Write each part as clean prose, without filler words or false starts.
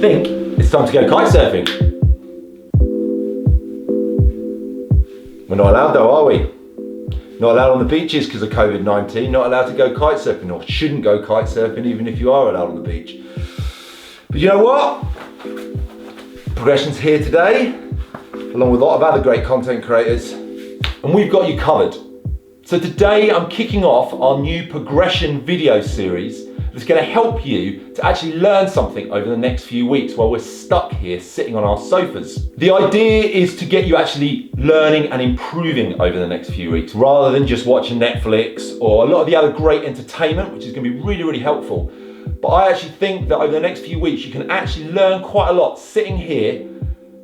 think it's time to go kite surfing. We're not allowed though, are we? Not allowed on the beaches because of COVID-19, not allowed to go kite surfing, or shouldn't go kite surfing even if you are allowed on the beach. But you know what? Progression's here today, along with a lot of other great content creators, and we've got you covered. So today I'm kicking off our new progression video series that's going to help you to actually learn something over the next few weeks while we're stuck here sitting on our sofas. The idea is to get you actually learning and improving over the next few weeks, rather than just watching Netflix or a lot of the other great entertainment, which is going to be really, really helpful. But I actually think that over the next few weeks you can actually learn quite a lot sitting here,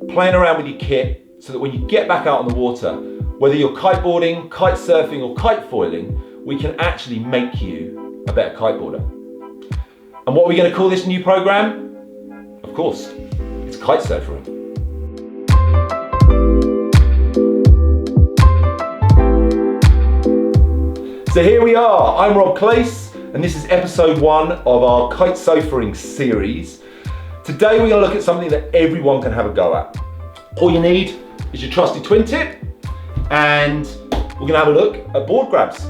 playing around with your kit, so that when you get back out on the water, whether you're kiteboarding, kite surfing or kite foiling, we can actually make you a better kiteboarder. And what are we going to call this new program? Of course, it's KiteSOFAing. So here we are, I'm Rob Claisse, and this is episode 1 of our KiteSOFAing series. Today we're going to look at something that everyone can have a go at. All you need is your trusty twin tip, and we're going to have a look at board grabs.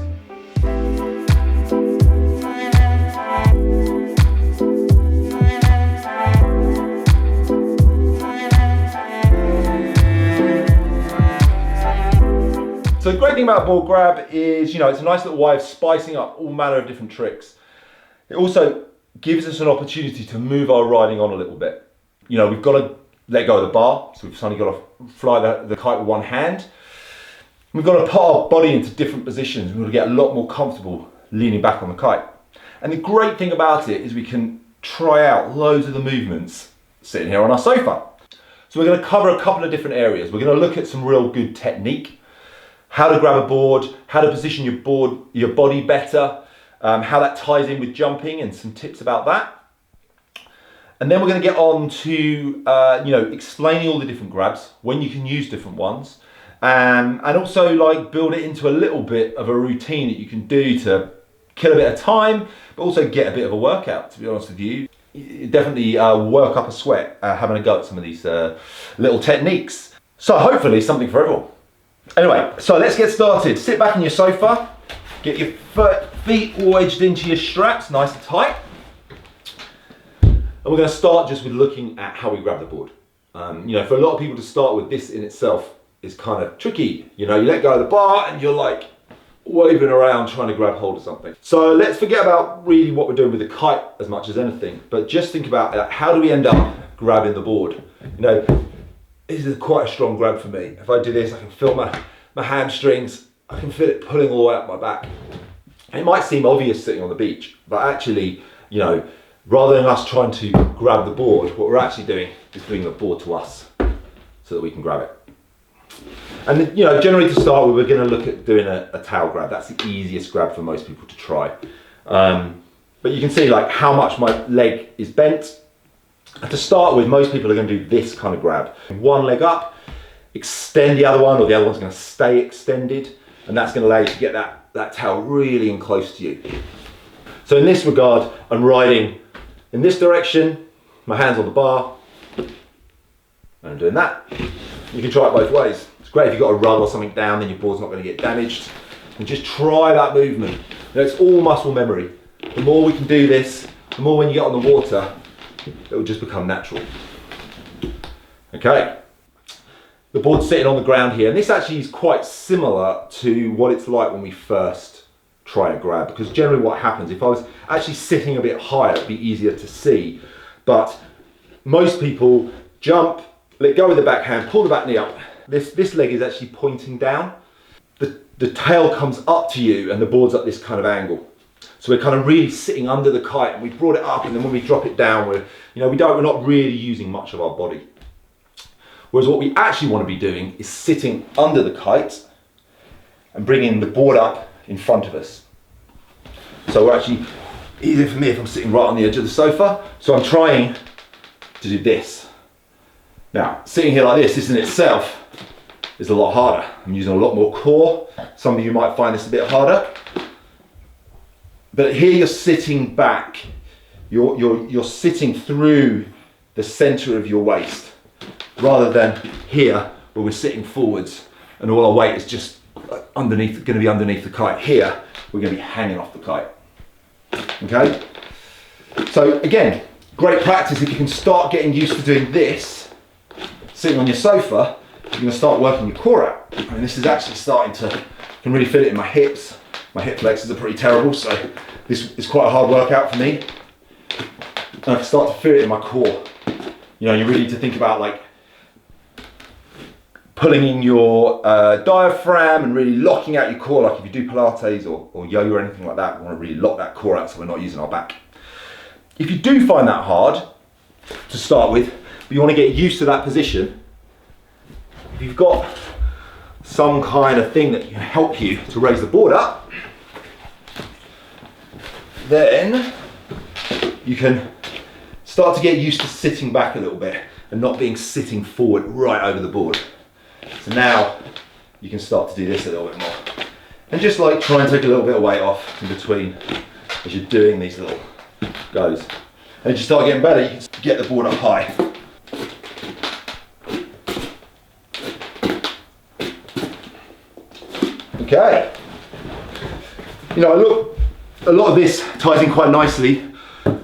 So the great thing about a board grab is, it's a nice little way of spicing up all manner of different tricks. It also gives us an opportunity to move our riding on a little bit. We've got to let go of the bar, so we've suddenly got to fly the kite with one hand. We've got to put our body into different positions. We've got to get a lot more comfortable leaning back on the kite. And the great thing about it is we can try out loads of the movements sitting here on our sofa. So we're going to cover a couple of different areas. We're going to look at some real good technique, how to grab a board, how to position your body better, how that ties in with jumping and some tips about that. And then we're going to get on to explaining all the different grabs, when you can use different ones, and also build it into a little bit of a routine that you can do to kill a bit of time, but also get a bit of a workout, to be honest with you. You definitely work up a sweat having a go at some of these little techniques. So hopefully something for everyone. Anyway, so let's get started. Sit back in your sofa, get your feet wedged into your straps, nice and tight. And we're going to start just with looking at how we grab the board. For a lot of people to start with, this in itself is kind of tricky. You let go of the bar and you're like waving around trying to grab hold of something. So let's forget about really what we're doing with the kite as much as anything, but just think about how do we end up grabbing the board? This is quite a strong grab for me. If I do this, I can feel my hamstrings, I can feel it pulling all the way up my back. It might seem obvious sitting on the beach, but actually, rather than us trying to grab the board, what we're actually doing is bringing the board to us so that we can grab it. And generally to start with, we're going to look at doing a tail grab. That's the easiest grab for most people to try. But you can see how much my leg is bent. And to start with, most people are going to do this kind of grab. One leg up, extend the other one, or the other one's going to stay extended, and that's going to allow you to get that tail really in close to you. So in this regard, I'm riding in this direction, my hands on the bar, and I'm doing that. You can try it both ways. It's great if you've got a rug or something down, then your board's not going to get damaged. And just try that movement. It's all muscle memory. The more we can do this, the more when you get on the water, it will just become natural. Okay, the board's sitting on the ground here, and this actually is quite similar to what it's like when we first try a grab, because generally what happens, if I was actually sitting a bit higher, it'd be easier to see, but most people jump, let go with the backhand, pull the back knee up. This leg is actually pointing down. The tail comes up to you and the board's at this kind of angle. So we're kind of really sitting under the kite, and we brought it up, and then when we drop it down, we're not really using much of our body. Whereas what we actually want to be doing is sitting under the kite and bringing the board up in front of us. So we're actually, easier for me if I'm sitting right on the edge of the sofa. So I'm trying to do this. Now, sitting here like this in itself is a lot harder. I'm using a lot more core. Some of you might find this a bit harder. But here you're sitting back. You're sitting through the center of your waist, rather than here where we're sitting forwards and all our weight is just underneath, going to be underneath the kite. Here, we're going to be hanging off the kite. Okay? So again, great practice if you can start getting used to doing this, sitting on your sofa, you're going to start working your core out. And this is actually starting to, I can really feel it in my hips. My hip flexors are pretty terrible, so this is quite a hard workout for me. And I can start to feel it in my core. You know, you really need to think about like pulling in your diaphragm and really locking out your core, like if you do Pilates or yoga or anything like that, we want to really lock that core out so we're not using our back. If you do find that hard to start with, but you want to get used to that position, if you've got some kind of thing that can help you to raise the board up, then you can start to get used to sitting back a little bit and not being sitting forward right over the board. So now you can start to do this a little bit more. And just like try and take a little bit of weight off in between as you're doing these little goes. And as you start getting better, you can get the board up high. Okay. You know, look, a lot of this ties in quite nicely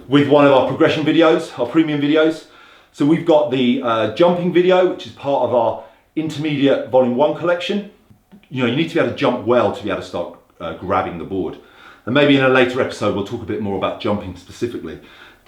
with one of our progression videos, our premium videos. So we've got the jumping video, which is part of our intermediate volume 1 collection. You know, you need to be able to jump well to be able to start grabbing the board. And maybe in a later episode, we'll talk a bit more about jumping specifically.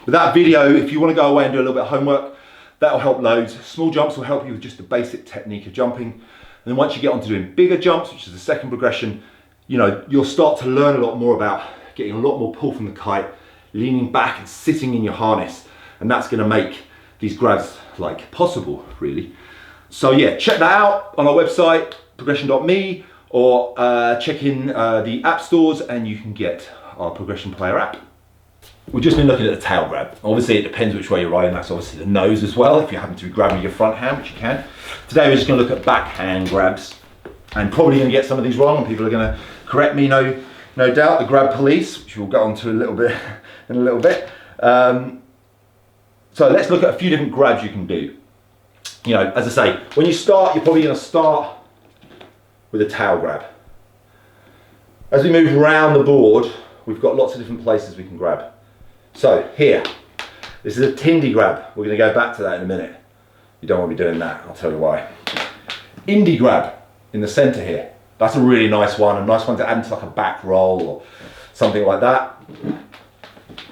But that video, if you want to go away and do a little bit of homework, that'll help loads. Small jumps will help you with just the basic technique of jumping. And then once you get on to doing bigger jumps, which is the second progression, you know, you'll start to learn a lot more about getting a lot more pull from the kite, leaning back and sitting in your harness. And that's going to make these grabs like possible, really. So yeah, check that out on our website, progression.me, or check in the app stores and you can get our Progression Player app. We've just been looking at the tail grab. Obviously it depends which way you're riding, that's obviously the nose as well, if you happen to be grabbing your front hand, which you can. Today we're just going to look at backhand grabs, and probably going to get some of these wrong, and people are going to correct me, no doubt, the grab police, which we'll get onto a little bit in a little bit. So let's look at a few different grabs you can do. You know, as I say, when you start, you're probably going to start with a tail grab. As we move around the board, we've got lots of different places we can grab. So here, this is a Tindy grab. We're going to go back to that in a minute. You don't want to be doing that, I'll tell you why. Indie grab in the center here. That's a really nice one to add into like a back roll or something like that.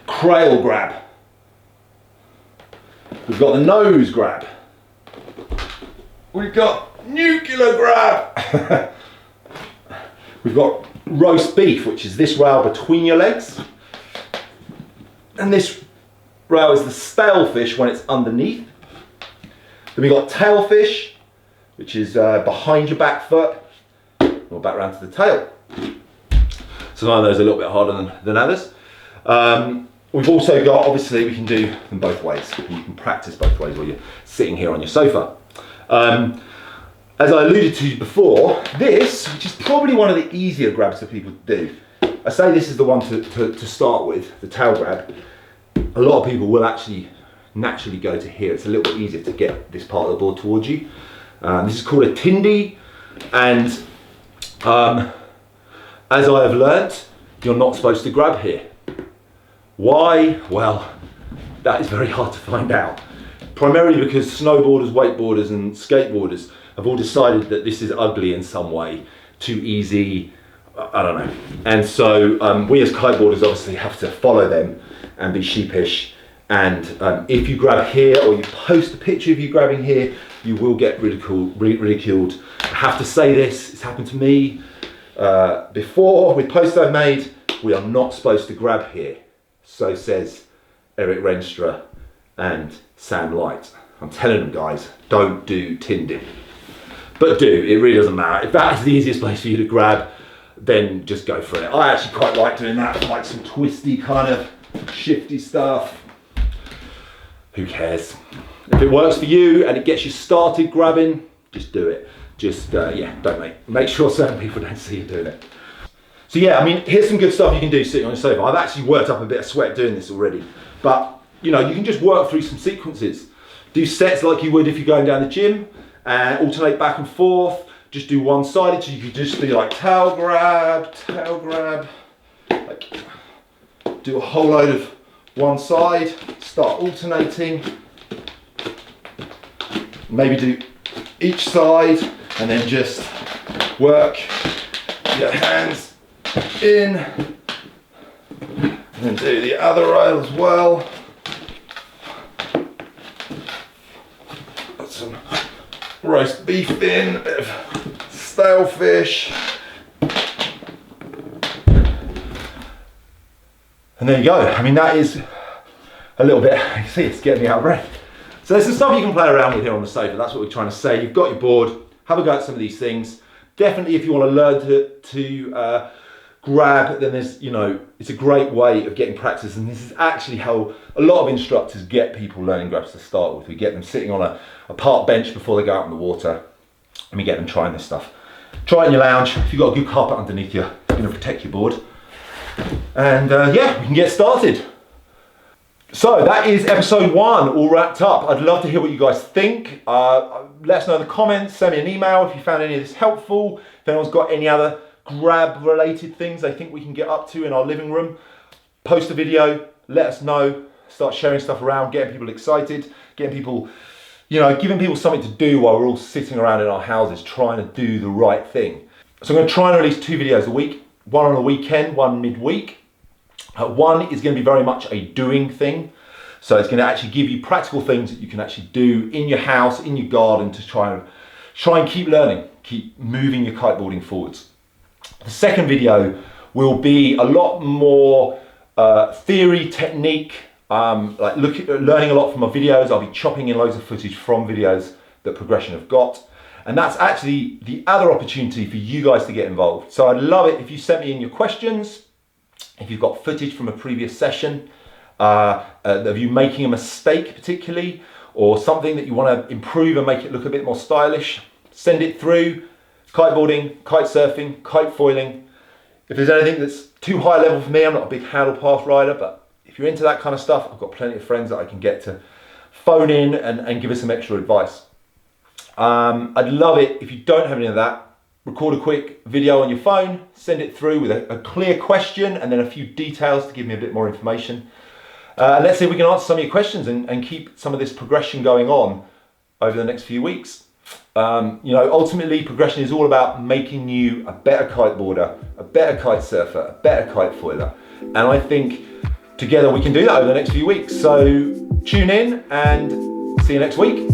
Crail grab. We've got the nose grab. We've got nuclear grab. We've got roast beef, which is this rail between your legs. And this rail is the stale fish when it's underneath. Then we've got tail fish, which is behind your back foot, or back round to the tail. So some of those are a little bit harder than others. We've also got, obviously, we can do them both ways. You can practice both ways while you're sitting here on your sofa. As I alluded to before, this, which is probably one of the easier grabs for people to do. I say this is the one to start with, the tail grab. A lot of people will actually naturally go to here. It's a little bit easier to get this part of the board towards you. This is called a Tindy, and as I have learnt, you're not supposed to grab here. Why? Well, that is very hard to find out. Primarily because snowboarders, wakeboarders and skateboarders have all decided that this is ugly in some way, too easy, I don't know. And so we as kiteboarders obviously have to follow them and be sheepish. And if you grab here or you post a picture of you grabbing here, you will get ridiculed. I have to say this, it's happened to me before with posts I've made. We are not supposed to grab here. So says Eric Renstra and Sam Light. I'm telling them, guys, don't do Tindy. But do, it really doesn't matter. If that is the easiest place for you to grab, then just go for it. I actually quite like doing that, like some twisty kind of shifty stuff. Who cares? If it works for you and it gets you started grabbing, just do it. Just, yeah, don't make sure certain people don't see you doing it. So yeah, I mean, here's some good stuff you can do sitting on your sofa. I've actually worked up a bit of sweat doing this already. But, you know, you can just work through some sequences. Do sets like you would if you're going down the gym, and alternate back and forth. Just do one-sided, so you could just do like tail grab, like do a whole load of one side, start alternating, maybe do each side, and then just work your hands in, and then do the other rail as well. Got some roast beef in, a bit of stale fish. And there you go. I mean, that is a little bit, you see, it's getting me out of breath. So there's some stuff you can play around with here on the sofa. That's what we're trying to say. You've got your board, have a go at some of these things. Definitely if you want to learn to grab, then there's, you know, it's a great way of getting practice. And this is actually how a lot of instructors get people learning grabs to start with. We get them sitting on a park bench before they go out in the water, and we get them trying this stuff. Try it in your lounge. If you've got a good carpet underneath you, it's going to protect your board. And yeah, we can get started. So that is episode 1 all wrapped up. I'd love to hear what you guys think. Let us know in the comments, send me an email if you found any of this helpful. If anyone's got any other grab related things they think we can get up to in our living room, post a video, let us know, start sharing stuff around, getting people excited, getting people, you know, giving people something to do while we're all sitting around in our houses trying to do the right thing. So I'm going to try and release 2 videos a week. One on a weekend, one midweek. One is going to be very much a doing thing. So it's going to actually give you practical things that you can actually do in your house, in your garden, to try and keep learning, keep moving your kiteboarding forwards. The second video will be a lot more theory, technique, like learning a lot from my videos. I'll be chopping in loads of footage from videos that Progression have got. And that's actually the other opportunity for you guys to get involved. So I'd love it if you sent me in your questions, if you've got footage from a previous session, of you making a mistake particularly, or something that you want to improve and make it look a bit more stylish, send it through. Kiteboarding, kite surfing, kite foiling. If there's anything that's too high level for me, I'm not a big handle path rider, but if you're into that kind of stuff, I've got plenty of friends that I can get to phone in and give us some extra advice. I'd love it if you don't have any of that, record a quick video on your phone, send it through with a clear question and then a few details to give me a bit more information. Let's see if we can answer some of your questions and keep some of this progression going on over the next few weeks. You know, ultimately Progression is all about making you a better kiteboarder, a better kite surfer, a better kite foiler. And I think together we can do that over the next few weeks. So tune in and see you next week.